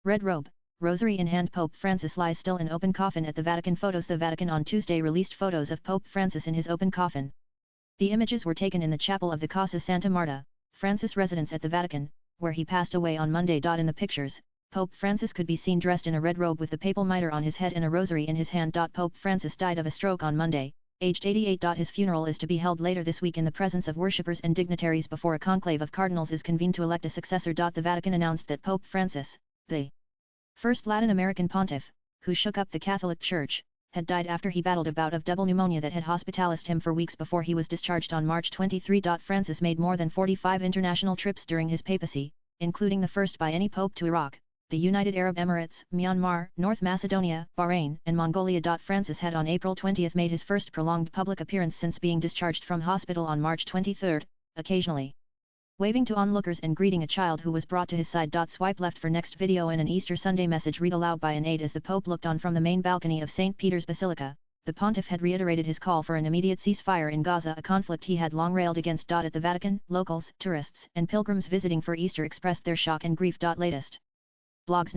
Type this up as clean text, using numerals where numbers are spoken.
Red robe, rosary in hand. Pope Francis lies still in open coffin at the Vatican. Photos. The Vatican on Tuesday released photos of Pope Francis in his open coffin. The images were taken in the chapel of the Casa Santa Marta, Francis' residence at the Vatican, where he passed away on Monday. In the pictures, Pope Francis could be seen dressed in a red robe with the papal mitre on his head and a rosary in his hand. Pope Francis died of a stroke on Monday, aged 88. His funeral is to be held later this week in the presence of worshippers and dignitaries before a conclave of cardinals is convened to elect a successor. The Vatican announced that Pope Francis, the first Latin American pontiff, who shook up the Catholic Church, had died after he battled a bout of double pneumonia that had hospitalized him for weeks before he was discharged on March 23. Francis made more than 45 international trips during his papacy, including the first by any pope to Iraq, the United Arab Emirates, Myanmar, North Macedonia, Bahrain, and Mongolia. Francis had on April 20 made his first prolonged public appearance since being discharged from hospital on March 23, occasionally waving to onlookers and greeting a child who was brought to his side. Swipe left for next video. In an Easter Sunday message read aloud by an aide as the Pope looked on from the main balcony of St. Peter's Basilica, the pontiff had reiterated his call for an immediate ceasefire in Gaza, a conflict he had long railed against. At the Vatican, locals, tourists, and pilgrims visiting for Easter expressed their shock and grief. Latest blogs.